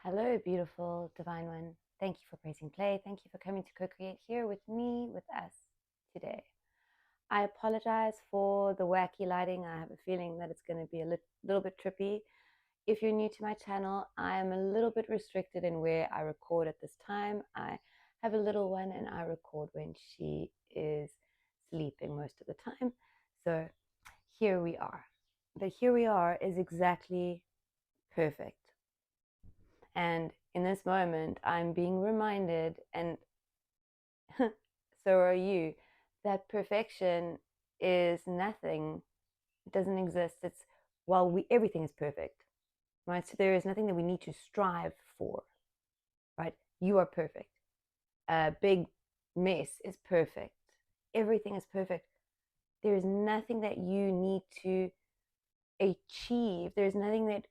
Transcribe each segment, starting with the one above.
Hello, beautiful divine one. Thank you for pressing play. Thank you for coming to co-create here with me, with us today. I apologize for the wacky lighting. I have a feeling that it's going to be a little bit trippy. If you're new to my channel, I am a little bit restricted in where I record at this time. I have a little one and I record when she is sleeping most of the time. So here we are. But here we are is exactly perfect. And in this moment, I'm being reminded, and so are you, that perfection is nothing. It doesn't exist. It's, well, everything is perfect, right? So there is nothing that we need to strive for, right? You are perfect. A big mess is perfect. Everything is perfect. There is nothing that you need to achieve. There's nothing that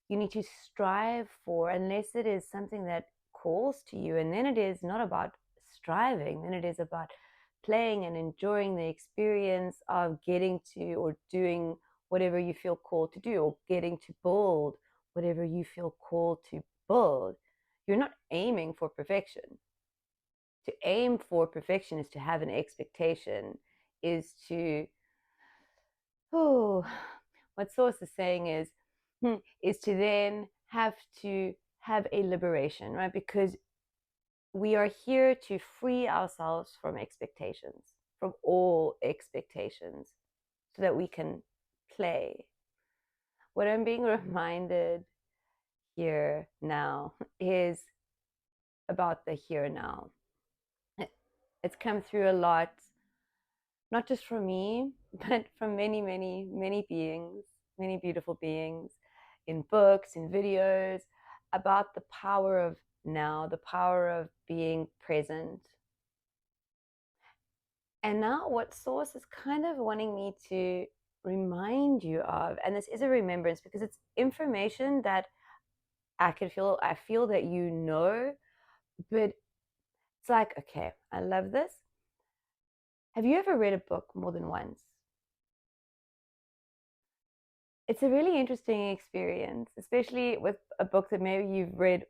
you need to strive for unless it is something that calls to you. And then it is not about striving, then it is about playing and enjoying the experience of getting to or doing whatever you feel called to do, or getting to build whatever you feel called to build. You're not aiming for perfection. To aim for perfection is to have an expectation, is to, oh, what Source is saying is to then have to have a liberation, right? Because we are here to free ourselves from expectations, from all expectations, so that we can play. What I'm being reminded here now is about the here now. It's come through a lot, not just from me, but from many, many, many beings, many beautiful beings, in books, in videos, about the power of now, the power of being present. And now what Source is kind of wanting me to remind you of, and this is a remembrance because it's information that I feel that you know, but it's like, okay, I love this. Have you ever read a book more than once? It's a really interesting experience, especially with a book that maybe you've read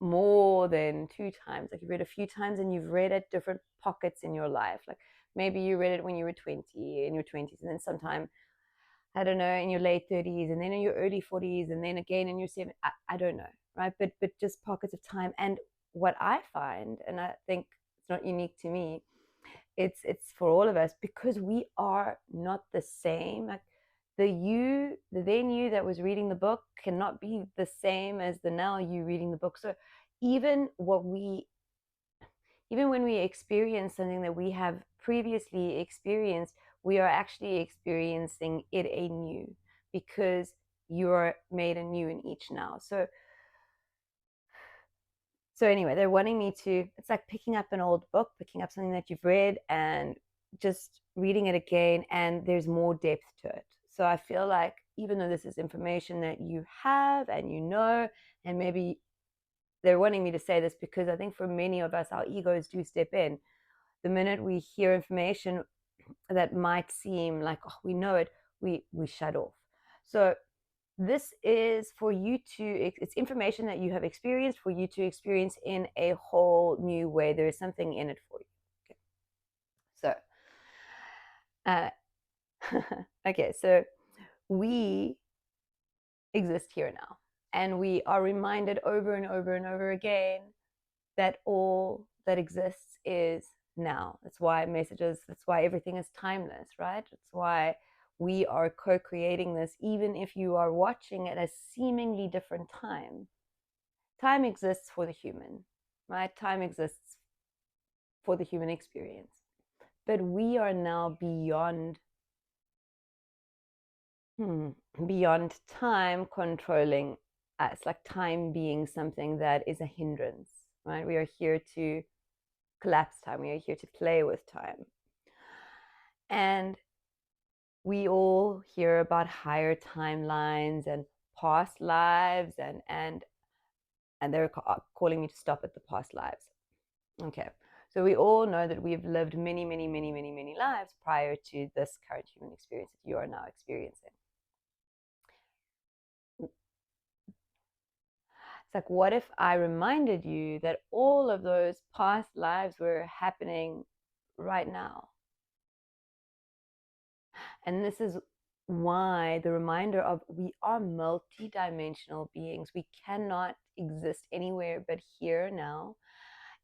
more than 2 times. Like you've read a few times and you've read at different pockets in your life. Like maybe you read it when you were 20, in your 20s, and then sometime, I don't know, in your late 30s, and then in your early 40s, and then again in your 70s. I don't know, right? But just pockets of time. And what I find, and I think it's not unique to me, it's for all of us, because we are not the same. Like the then you that was reading the book cannot be the same as the now you reading the book. So even when we experience something that we have previously experienced, we are actually experiencing it anew, because you are made anew in each now. So anyway, they're wanting me to, it's like picking up an old book, picking up something that you've read and just reading it again, and there's more depth to it. So I feel like even though this is information that you have and you know, and maybe they're wanting me to say this because I think for many of us, our egos do step in. The minute we hear information that might seem like, oh, we know it, we shut off. So this is for you to, it's information that you have experienced, for you to experience in a whole new way. There is something in it for you. Okay. Okay, so we exist here now, and we are reminded over and over and over again that all that exists is now. That's why that's why everything is timeless, right? That's why we are co-creating this, even if you are watching at a seemingly different time. Time exists for the human, right? Time exists for the human experience. But we are now beyond time controlling us, like time being something that is a hindrance, right? We are here to collapse time. We are here to play with time. And we all hear about higher timelines and past lives, and they're calling me to stop at the past lives. Okay, so we all know that we've lived many, many, many, many, many lives prior to this current human experience that you are now experiencing. It's like, what if I reminded you that all of those past lives were happening right now? And this is why the reminder of we are multi-dimensional beings. We cannot exist anywhere but here now.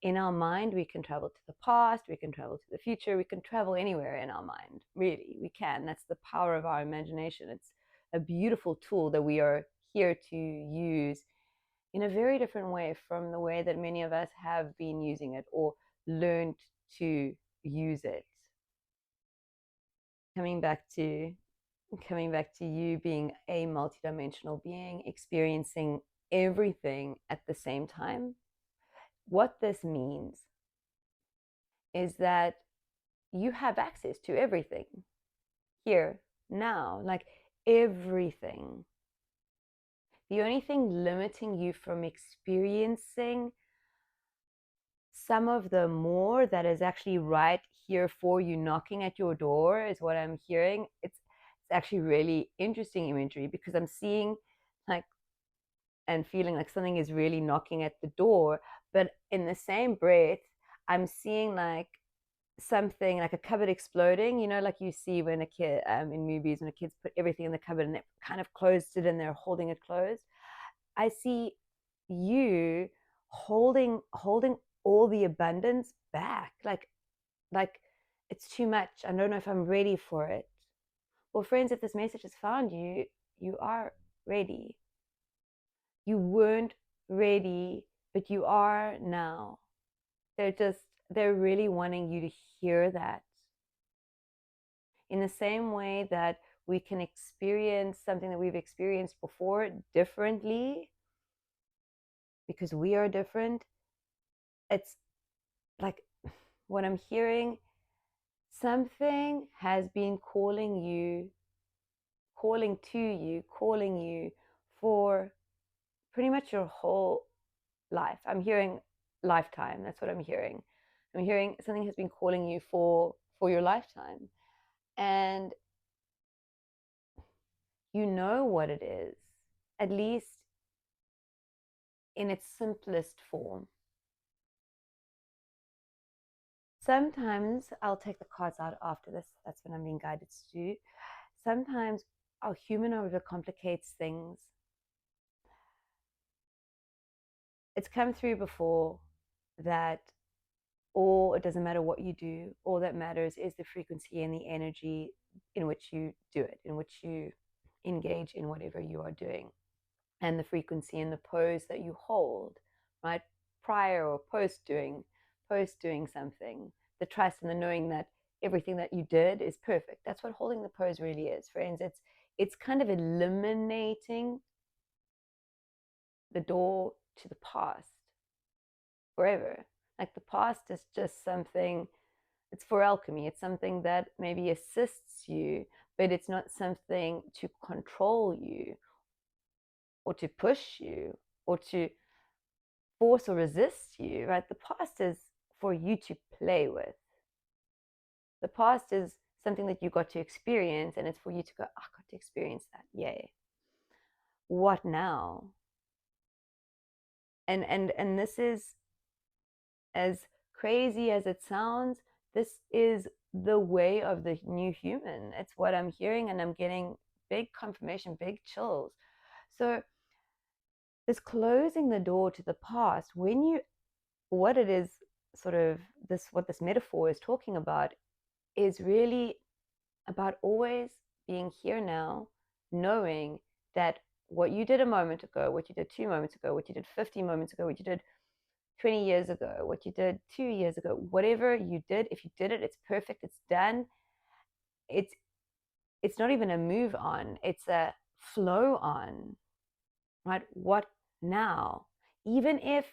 In our mind, we can travel to the past, we can travel to the future, we can travel anywhere in our mind. Really, we can. That's the power of our imagination. It's a beautiful tool that we are here to use in a very different way from the way that many of us have been using it or learned to use it. Coming back to you being a multidimensional being, experiencing everything at the same time. What this means is that you have access to everything here, now, like everything. The only thing limiting you from experiencing some of the more that is actually right here for you, knocking at your door, is what I'm hearing. It's actually really interesting imagery, because I'm seeing like and feeling like something is really knocking at the door, but in the same breath I'm seeing like something like a cupboard exploding, like you see when a kid in movies, when the kids put everything in the cupboard and they kind of closed it and they're holding it closed. I see you holding all the abundance back, like it's too much, I don't know if I'm ready for it. Well, friends, if this message has found you, you are ready. You weren't ready, but you are now. They're really wanting you to hear that. In the same way that we can experience something that we've experienced before differently because we are different, it's like what I'm hearing, something has been calling you for pretty much your whole life. I'm hearing lifetime. That's what I'm hearing. I'm hearing something has been calling you for your lifetime. And you know what it is, at least in its simplest form. Sometimes I'll take the cards out after this. That's what I'm being guided to do. Sometimes our human overcomplicates things. It's come through before that it doesn't matter what you do. All that matters is the frequency and the energy in which you do it, in which you engage in whatever you are doing, and the frequency and the pose that you hold, right? Prior or post doing something, the trust and the knowing that everything that you did is perfect. That's what holding the pose really is, friends. It's kind of eliminating the door to the past forever. Like the past is just something, it's for alchemy. It's something that maybe assists you, but it's not something to control you or to push you or to force or resist you, right? The past is for you to play with. The past is something that you got to experience, and it's for you to go, I got to experience that. Yay. What now? And this is, as crazy as it sounds, this is the way of the new human. It's what I'm hearing, and I'm getting big confirmation, big chills. So this closing the door to the past, what it is, sort of this, what this metaphor is talking about, is really about always being here now, knowing that what you did a moment ago, what you did 2 moments ago, what you did 50 moments ago, what you did 20 years ago, what you did 2 years ago, whatever you did, if you did it, it's perfect, it's done. It's not even a move on, it's a flow on, right? What now? Even if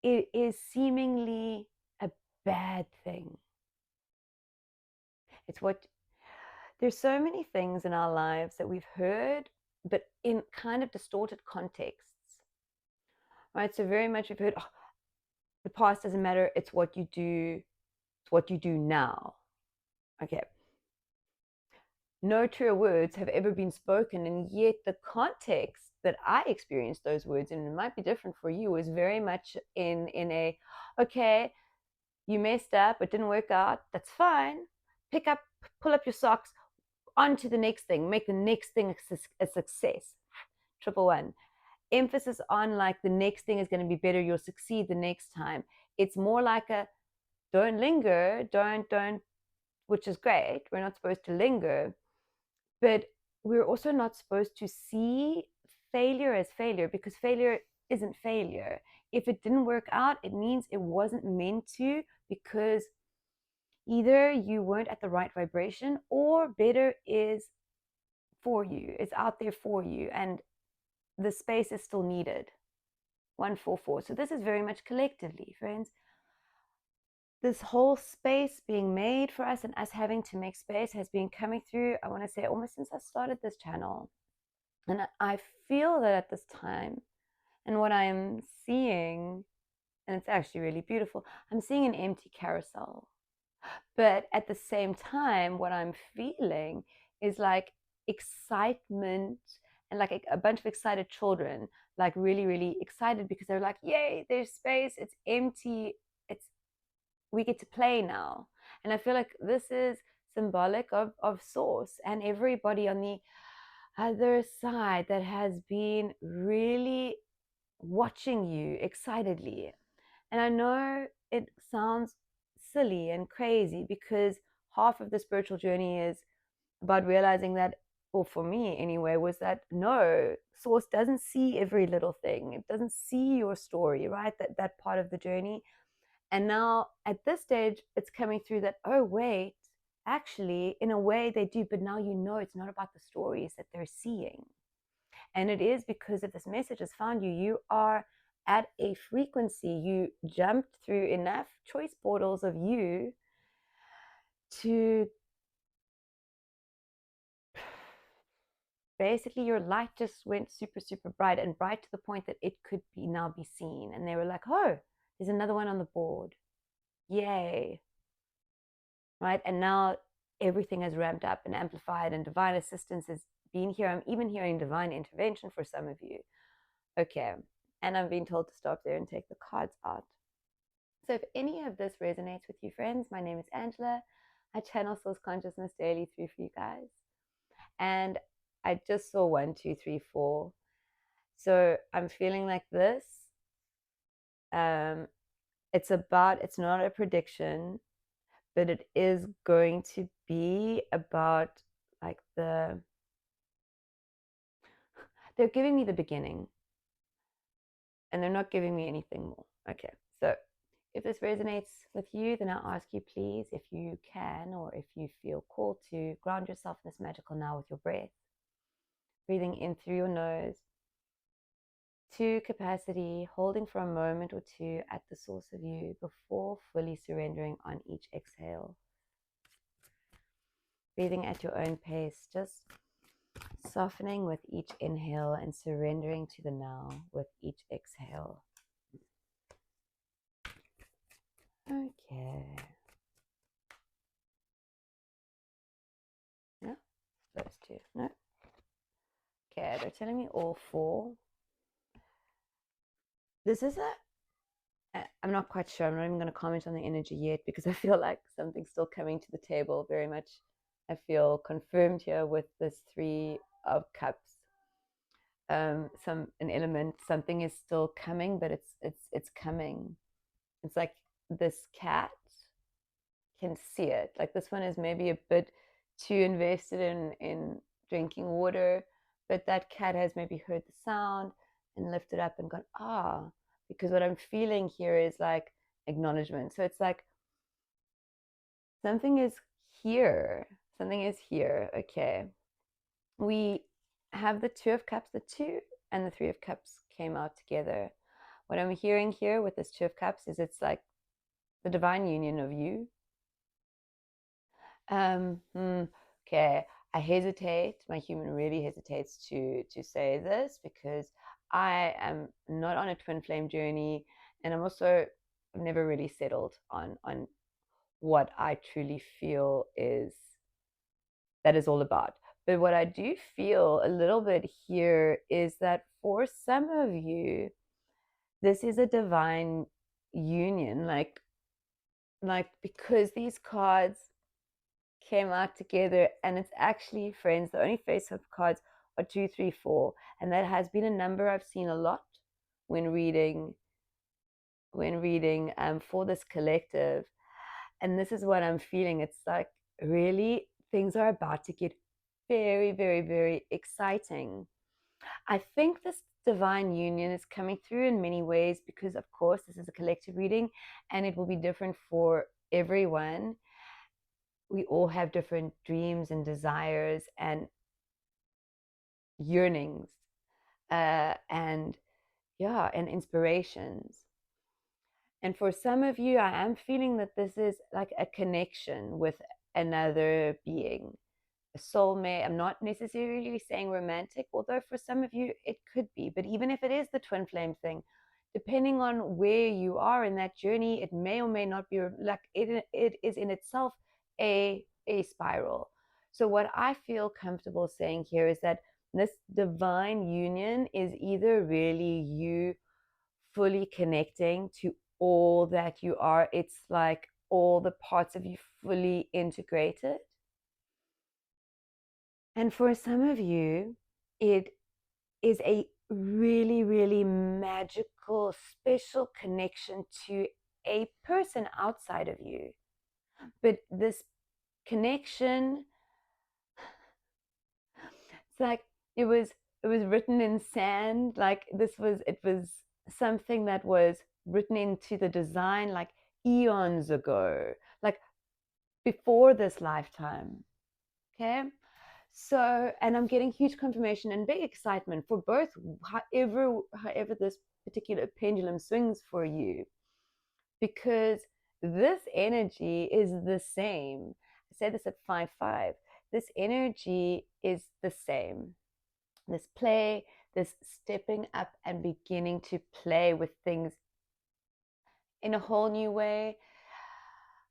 it is seemingly a bad thing. It's what there's so many things in our lives that we've heard, but in kind of distorted contexts, right? So very much we've heard, oh, the past doesn't matter. It's what you do. It's what you do now. Okay. no truer words have ever been spoken, and yet the context that I experienced those words, and it might be different for you, is very much in a, okay, you messed up, it didn't work out, that's fine. Pull up your socks, on to the next thing, make the next thing a success. Triple one. Emphasis on like the next thing is going to be better, you'll succeed the next time. It's more like a don't linger, don't, which is great. We're not supposed to linger, but we're also not supposed to see failure as failure, because failure isn't failure. If it didn't work out, it means it wasn't meant to, because either you weren't at the right vibration, or better is for you, it's out there for you, and the space is still needed. 144. So this is very much collectively, friends. This whole space being made for us and us having to make space has been coming through, I want to say, almost since I started this channel. And I feel that at this time, and what I am seeing, and it's actually really beautiful, I'm seeing an empty carousel. But at the same time, what I'm feeling is like excitement, and like a bunch of excited children, like really, really excited because they're like, yay, there's space, it's empty, we get to play now. And I feel like this is symbolic of source and everybody on the other side that has been really watching you excitedly. And I know it sounds silly and crazy, because half of the spiritual journey is about realizing that, or for me anyway, was that no, source doesn't see every little thing. It doesn't see your story, right? That part of the journey. And now at this stage, it's coming through that, oh, wait, actually, in a way they do, but now you know it's not about the stories that they're seeing. And it is because if this message has found you, you are at a frequency, you jumped through enough choice portals of you to basically, your light just went super, super bright, and bright to the point that it could be now be seen. And they were like, oh, there's another one on the board. Yay. Right? And now everything has ramped up and amplified, and divine assistance has been here. I'm even hearing divine intervention for some of you. Okay. And I'm being told to stop there and take the cards out. So if any of this resonates with you, friends, my name is Angela. I channel Source Consciousness daily through for you guys. And I just saw 1, 2, 3, 4. So I'm feeling like this. It's not a prediction, but it is going to be about like they're giving me the beginning, and they're not giving me anything more. Okay, so if this resonates with you, then I'll ask you, please, if you can, or if you feel called to, ground yourself in this magical now with your breath, breathing in through your nose to capacity, holding for a moment or two at the source of you before fully surrendering on each exhale. Breathing at your own pace, just softening with each inhale and surrendering to the now with each exhale. Okay. No? Those two. No? Okay, they're telling me all 4. This is I'm not quite sure. I'm not even going to comment on the energy yet, because I feel like something's still coming to the table very much. I feel confirmed here with this 3 of Cups. An element, something is still coming, but it's coming. It's like this cat can see it. Like this one is maybe a bit too invested in drinking water, but that cat has maybe heard the sound and lifted up and gone, ah, because what I'm feeling here is like acknowledgement. So it's like something is here. Something is here. Okay. We have the 2 of Cups. The 2 and the 3 of Cups came out together. What I'm hearing here with this 2 of Cups is it's like the divine union of you. Okay, I hesitate. My human really hesitates to say this, because I am not on a twin flame journey, and I've never really settled on what I truly feel is that is all about. But what I do feel a little bit here is that for some of you, this is a divine union, like because these cards came out together, and it's actually, friends, the only face-up cards are 2, 3, 4, and that has been a number I've seen a lot when reading for this collective. And this is what I'm feeling. It's like, really, things are about to get very, very, very exciting. I think this divine union is coming through in many ways because, of course, this is a collective reading and it will be different for everyone. We all have different dreams and desires and yearnings, and inspirations. And for some of you, I am feeling that this is like a connection with another being, a soulmate. I'm not necessarily saying romantic, although for some of you it could be. But even if it is the twin flame thing, depending on where you are in that journey, it may or may not be like it is in itself a spiral. So what I feel comfortable saying here is that this divine union is either really you fully connecting to all that you are. It's like all the parts of you fully integrated. And for some of you, it is a really, really magical, special connection to a person outside of you. But this connection, it's like it was written in sand. Like it was something that was written into the design like eons ago, like before this lifetime. Okay. So, and I'm getting huge confirmation and big excitement for both, however this particular pendulum swings for you, because this energy is the same. I said this at 5-5. This energy is the same. This play, this stepping up and beginning to play with things in a whole new way.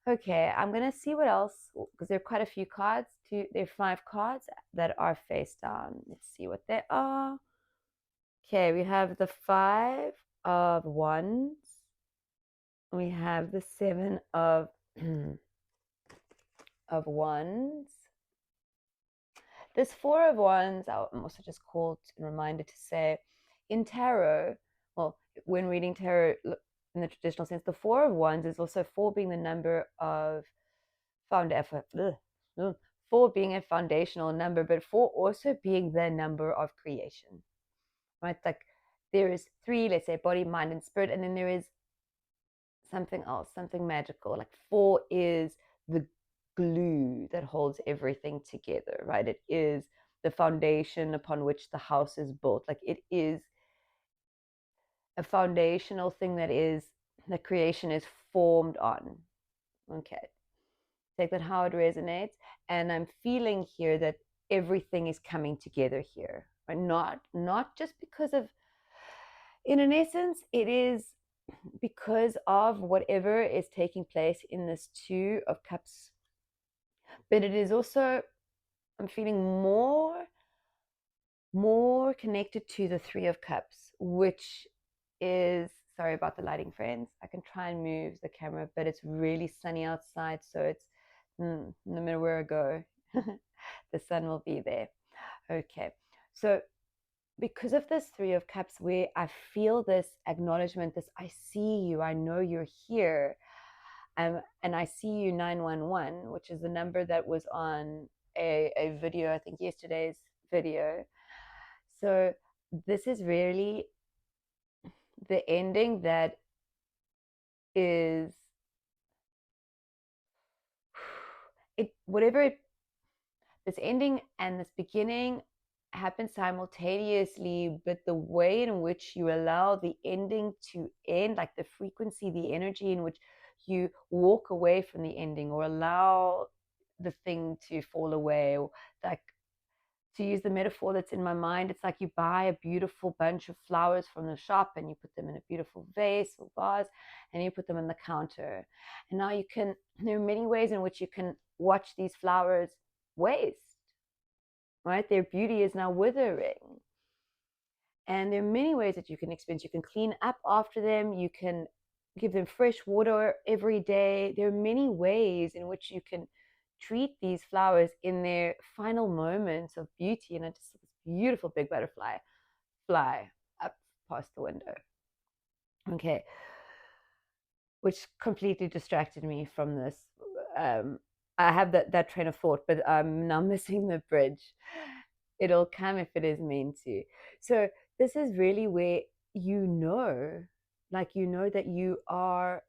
Okay, I'm going to see what else, because there are quite a few cards. There are 5 cards that are face down. Let's see what they are. Okay, we have the 5 of Wands. We have the 7 of of Wands. This 4 of Wands, I'm also just called and reminded to say, in tarot, well, when reading tarot in the traditional sense, the 4 of Wands is also 4 being the number of four being a foundational number, but 4 also being the number of creation, right? Like there is 3, let's say body, mind, and spirit, and then there is something else, something magical. Like 4 is the glue that holds everything together, right? It is the foundation upon which the house is built. Like it is a foundational thing that creation is formed on. Okay, take that how it resonates. And I'm feeling here that everything is coming together here, right? Not just because of, in an essence, it is because of whatever is taking place in this 2 of Cups, but it is also, I'm feeling more connected to the 3 of Cups, which is, sorry about the lighting, friends. I can try and move the camera, but it's really sunny outside, so it's no matter where I go, the sun will be there. Okay, so because of this 3 of Cups, where I feel this acknowledgement, this I see you, I know you're here, and I see you 911, which is the number that was on a video, I think yesterday's video. So this is really the ending that is this ending and this beginning happen simultaneously, but the way in which you allow the ending to end, like the frequency, the energy in which you walk away from the ending or allow the thing to fall away, or like, to use the metaphor that's in my mind, it's like you buy a beautiful bunch of flowers from the shop and you put them in a beautiful vase or vase and you put them on the counter. And now there are many ways in which you can watch these flowers waste. right? Their beauty is now withering. And there are many ways that you can experience. You can clean up after them. You can give them fresh water every day. There are many ways in which you can treat these flowers in their final moments of beauty. And it's just this beautiful big butterfly fly up past the window. Okay. Which completely distracted me from this. I have that train of thought, but I'm now missing the bridge. It'll come if it is meant to. So this is really where like that you are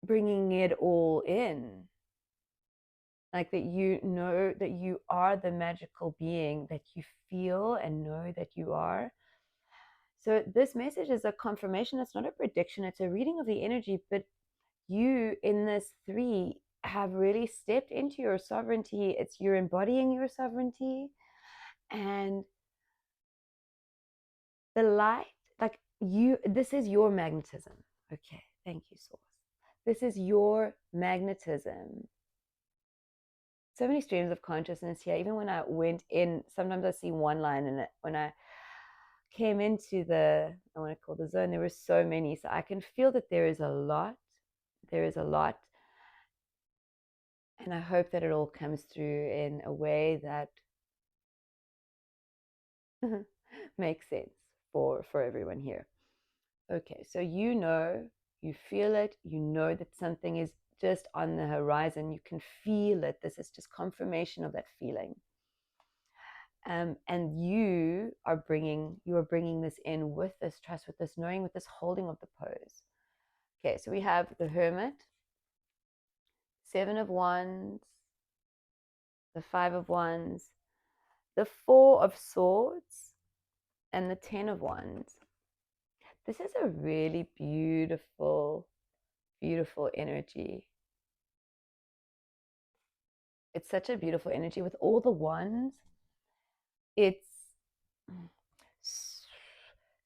bringing it all in. Like that that you are the magical being that you feel and know that you are. So this message is a confirmation. It's not a prediction. It's a reading of the energy, but you in this 3 have really stepped into your sovereignty. You're embodying your sovereignty, and the light, like this is your magnetism. Okay, thank you, source. This is your magnetism. So many streams of consciousness here. Even when I went in, sometimes I see one line, and when I came into I want to call the zone, there were so many. So I can feel that there is a lot. There is a lot. And I hope that it all comes through in a way that makes sense for everyone here. Okay, so you feel it, you know that something is just on the horizon, you can feel it. This is just confirmation of that feeling. And you are bringing this in with this trust, with this knowing, with this holding of the pose. Okay, so we have the Hermit, 7 of Wands, the 5 of Wands, the 4 of Swords, and the 10 of Wands. This is a really beautiful, beautiful energy. It's such a beautiful energy with all the wands. It's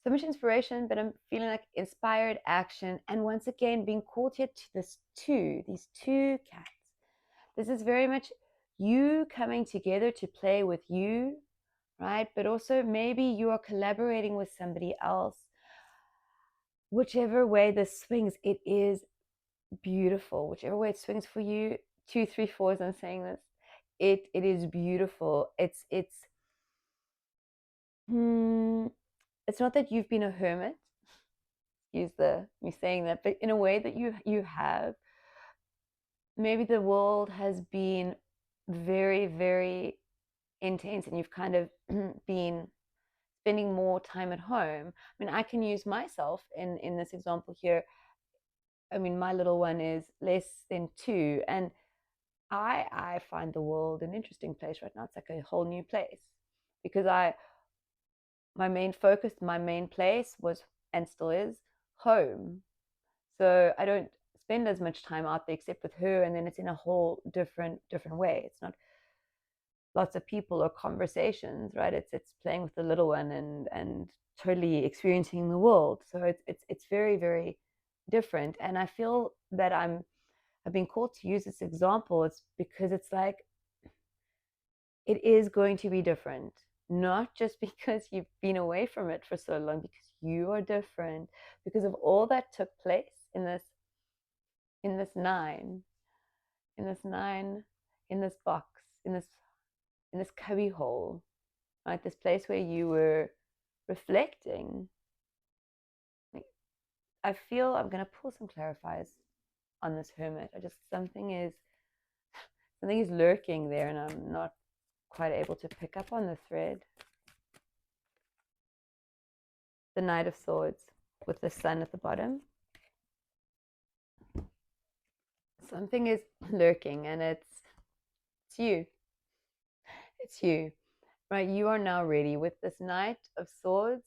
so much inspiration, but I'm feeling like inspired action. And once again, being called here to these two cats. This is very much you coming together to play with you, right? But also maybe you are collaborating with somebody else. Whichever way this swings, it is beautiful. Whichever way it swings for you, 2, 3, 4, as I'm saying this, it is beautiful. It's not that you've been a hermit, use me saying that, but in a way that you have. Maybe the world has been very, very intense, and you've kind of been spending more time at home. I mean, I can use myself in this example here. I mean, my little one is less than 2, and I find the world an interesting place right now. It's like a whole new place because my main focus, my main place was and still is home. So I don't spend as much time out there except with her, and then it's in a whole different way. It's not lots of people or conversations, right? It's playing with the little one and totally experiencing the world. So it's very, very different. And I feel that I've been called to use this example. It's because it's like it is going to be different, not just because you've been away from it for so long, because you are different, because of all that took place in this 9, in this 9, in this box, in this cubby hole, right? This place where you were reflecting. I feel I'm going to pull some clarifiers on this Hermit. Something is lurking there, and I'm not quite able to pick up on the thread. The Knight of Swords with the Sun at the bottom. Something is lurking, and it's you. It's you, right? You are now ready with this Knight of Swords.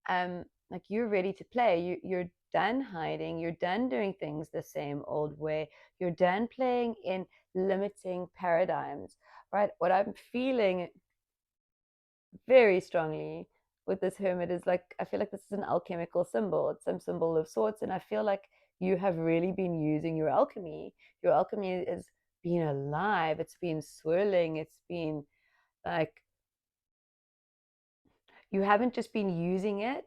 Like you're ready to play. You're done hiding. You're done doing things the same old way. You're done playing in limiting paradigms, right? What I'm feeling very strongly with this Hermit is like, I feel like this is an alchemical symbol. It's some symbol of sorts, and I feel like you have really been using your alchemy. Your alchemy is being alive. It's been swirling. It's been like you haven't just been using it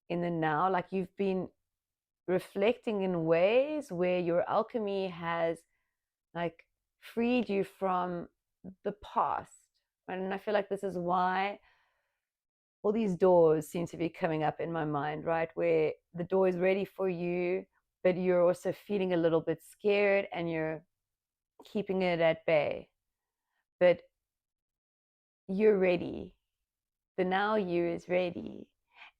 in the now, like you've been reflecting in ways where your alchemy has like freed you from the past. And I feel like this is why all these doors seem to be coming up in my mind, right? Where the door is ready for you, but you're also feeling a little bit scared and you're keeping it at bay. But you're ready. The now you is ready.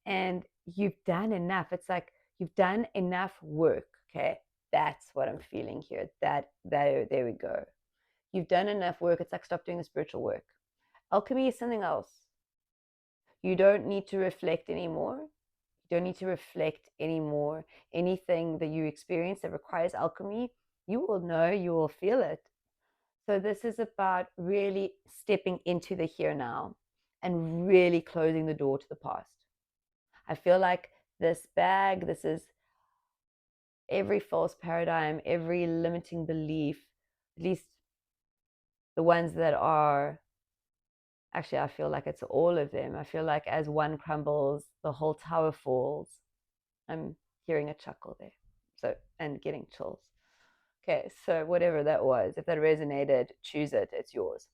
And you've done enough. It's like you've done enough work. Okay. That's what I'm feeling here. There we go. You've done enough work. It's like stop doing the spiritual work. Alchemy is something else. You don't need to reflect anymore. You don't need to reflect anymore. Anything that you experience that requires alchemy, you will know, you will feel it. So this is about really stepping into the here now and really closing the door to the past. I feel like this bag, this is every false paradigm, every limiting belief, at least the ones that are, actually, I feel like it's all of them. I feel like as one crumbles, the whole tower falls. I'm hearing a chuckle there. So, and getting chills. Okay, so whatever that was, if that resonated, choose it, it's yours.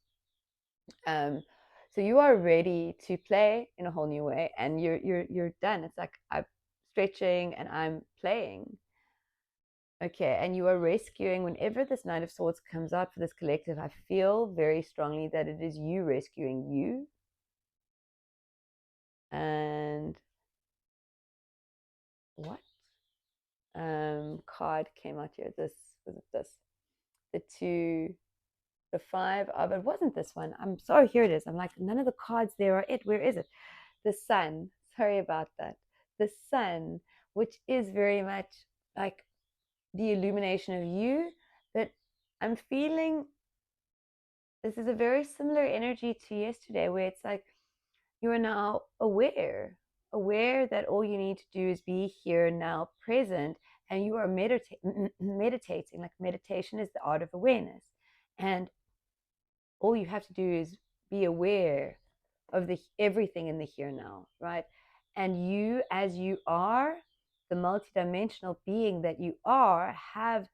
So you are ready to play in a whole new way, and you're done. It's like I'm stretching and I'm playing. Okay, and you are rescuing. Whenever this Knight of Swords comes out for this collective, I feel very strongly that it is you rescuing you. And what card came out here? This was it. This the two, the five of it wasn't this one. I'm sorry. Here it is. I'm like, none of the cards there are it. Where is it? The sun. Sorry about that. The sun, which is very much like the illumination of you, but I'm feeling this is a very similar energy to yesterday, where it's like you are now aware that all you need to do is be here now, present, and you are meditating. Like meditation is the art of awareness, and all you have to do is be aware of the everything in the here now, right? And you, as you are the multidimensional being that you are, have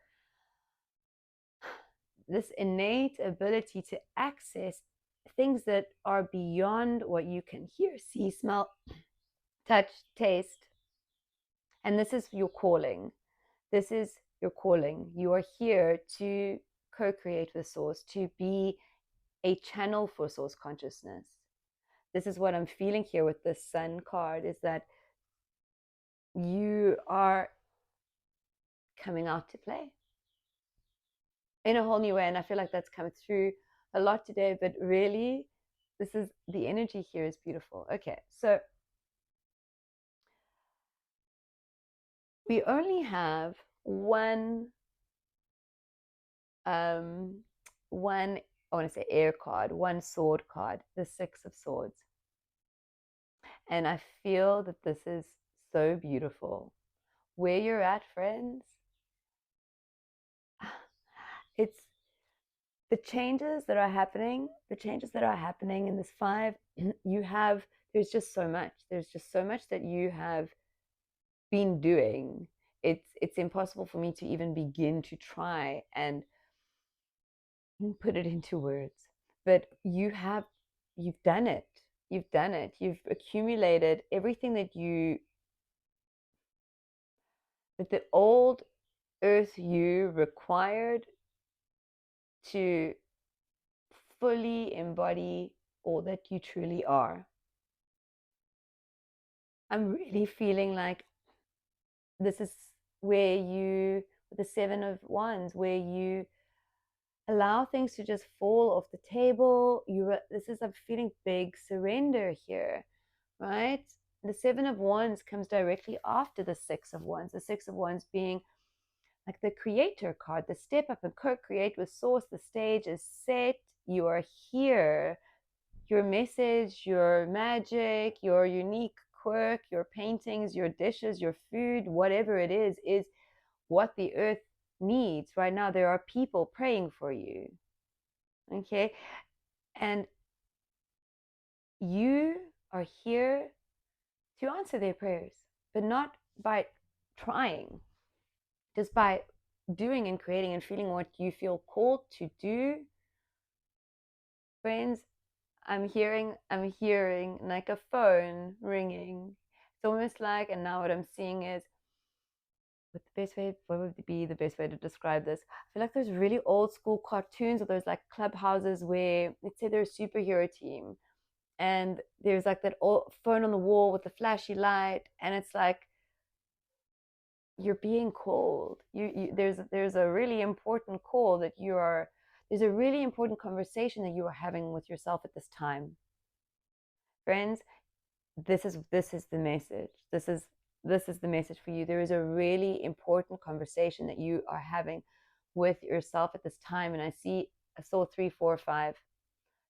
this innate ability to access things that are beyond what you can hear, see, smell, touch, taste. And this is your calling. This is your calling. You are here to co-create with Source, to be a channel for Source consciousness. This is what I'm feeling here with this Sun card, is that you are coming out to play in a whole new way. And I feel like that's come through a lot today, but really, this is the energy here is beautiful. Okay, so we only have one one, I want to say air card, one sword card, the Six of Swords. And I feel that this is so beautiful. Where you're at, friends, it's the changes that are happening in this five. You have, there's just so much. There's just so much that you have been doing. It's impossible for me to even begin to try and put it into words. But you've done it. You've done it. You've accumulated everything that the old earth you required to fully embody all that you truly are. I'm really feeling like this is where you, the Seven of Wands, where you allow things to just fall off the table. This is, I'm feeling big surrender here, right? The Seven of Wands comes directly after the Six of Wands. The Six of Wands being like the creator card, the step up and co-create with Source. The stage is set. You are here. Your message, your magic, your unique quirk, your paintings, your dishes, your food, whatever it is what the earth needs right now. There are people praying for you. Okay. And you are here to answer their prayers, but not by trying, just by doing and creating and feeling what you feel called to do. Friends, I'm hearing like a phone ringing. It's almost like, and now what I'm seeing is, what would be the best way to describe this? I feel like those really old school cartoons, or those like clubhouses where, let's say, they're a superhero team, and there's like that old phone on the wall with the flashy light, and it's like you're being called. There's a really important call that you are. There's a really important conversation that you are having with yourself at this time, friends. This is the message. This is the message for you. There is a really important conversation that you are having with yourself at this time. And I saw 3, 4, 5.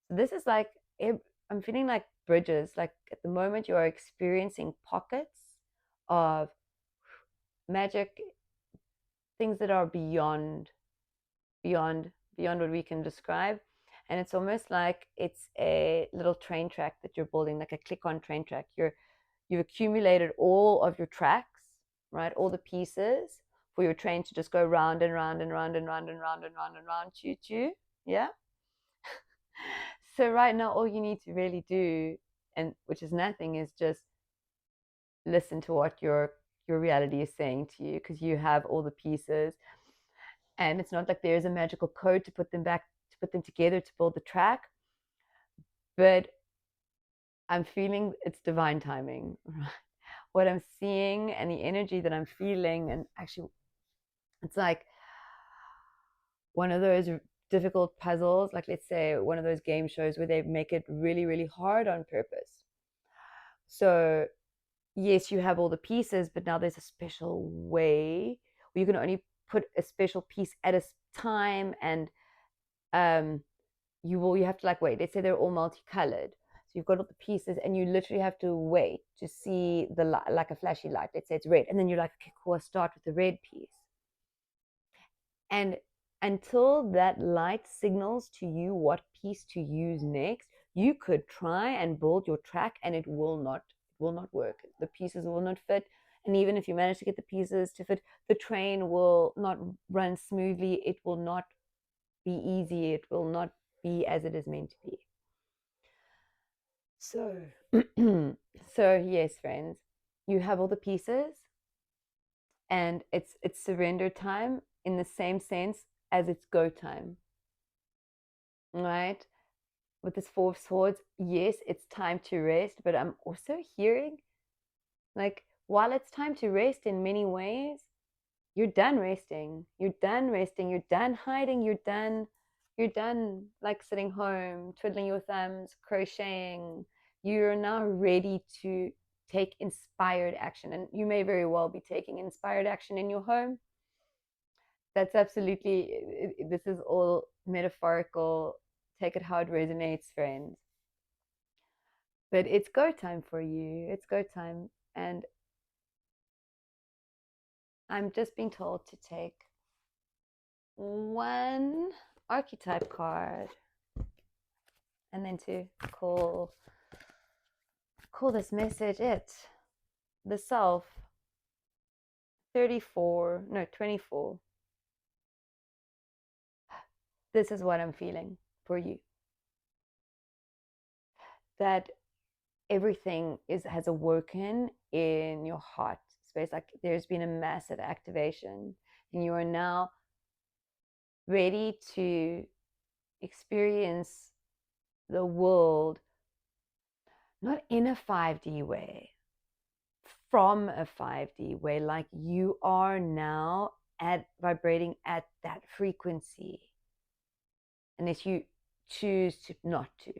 So this is like, I'm feeling like bridges. Like at the moment you are experiencing pockets of magic, things that are beyond what we can describe. And it's almost like it's a little train track that you're building, like a click-on train track. You've accumulated all of your tracks, right? All the pieces for your train to just go round and round and round and round and round and round and round, choo choo. Yeah. So right now, all you need to really do, and which is nothing, is just listen to what your reality is saying to you, because you have all the pieces, and it's not like there's a magical code to put them together to build the track, but I'm feeling it's divine timing, right? What I'm seeing and the energy that I'm feeling, and actually, it's like one of those difficult puzzles, like let's say one of those game shows where they make it really, really hard on purpose. So yes, you have all the pieces, but now there's a special way where you can only put a special piece at a time, and you have to like wait. Let's say they're all multicolored, so you've got all the pieces, and you literally have to wait to see the light, like a flashy light. Let's say it's red, and then you're like, okay, cool, I'll start with the red piece. And until that light signals to you what piece to use next, you could try and build your track, and it will not work. The pieces will not fit. And even if you manage to get the pieces to fit, the train will not run smoothly. It will not be easy. It will not be as it is meant to be. So, so yes, friends, you have all the pieces, and it's surrender time in the same sense as it's go time, right? With this 4 of Swords, yes, it's time to rest, but I'm also hearing, like, while it's time to rest in many ways, you're done resting. You're done resting. You're done hiding. You're done like sitting home, twiddling your thumbs, crocheting. You're now ready to take inspired action. And you may very well be taking inspired action in your home. That's absolutely, this is all metaphorical. Take it how it resonates, friends. But it's go time for you. It's go time. And I'm just being told to take one archetype card, and then to call this message the self. 24. This is what I'm feeling for you, that everything has awoken in your heart space. Like there's been a massive activation, and you are now ready to experience the world not in a 5D way, from a 5D way. Like you are now vibrating at that frequency, unless you choose to not to,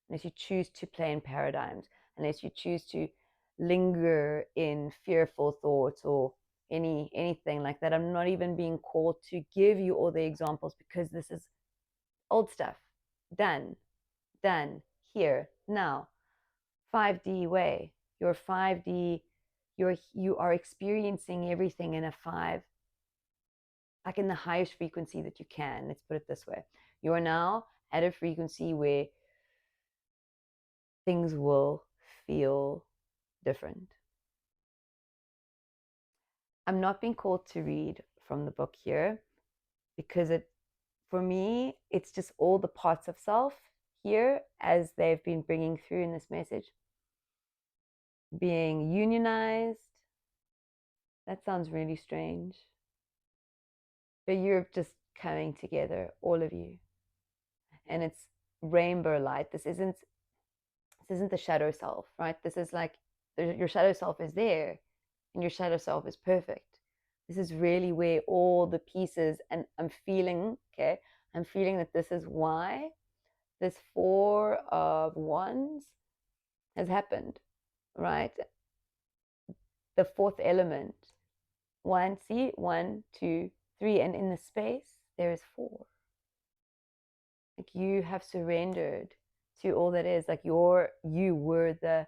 unless you choose to play in paradigms, unless you choose to linger in fearful thoughts or anything like that. I'm not even being called to give you all the examples, because this is old stuff. Done here now. 5D way. Your 5D, you are experiencing everything in a 5, like in the highest frequency that you can. Let's put it this way. You are now at a frequency where things will feel different. I'm not being called to read from the book here because for me, it's just all the parts of self here as they've been bringing through in this message. Being unionized. That sounds really strange. But you're just coming together, all of you. And it's rainbow light. This isn't the shadow self, right? This is like your shadow self is there and your shadow self is perfect. This is really where all the pieces, and I'm feeling that this is why this 4 of Wands has happened, right? The 4th element. 1, 2, 3, and in the space there is 4. Like you have surrendered to all that is. Like you were the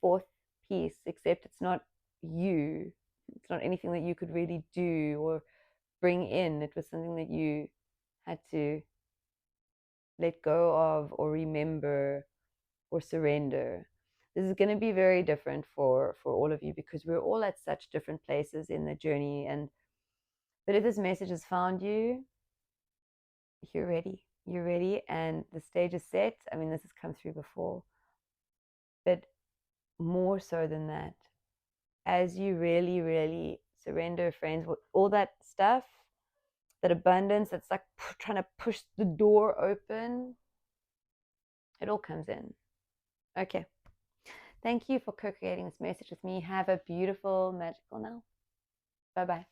4th piece, except it's not you. It's not anything that you could really do or bring in. It was something that you had to let go of or remember or surrender. This is going to be very different for all of you because we're all at such different places in the journey. But if this message has found you, you're ready. You're ready, and the stage is set. I mean, this has come through before, but more so than that, as you really, really surrender, friends, all that stuff, that abundance that's like trying to push the door open, it all comes in. Okay. Thank you for co-creating this message with me. Have a beautiful, magical now. Bye-bye.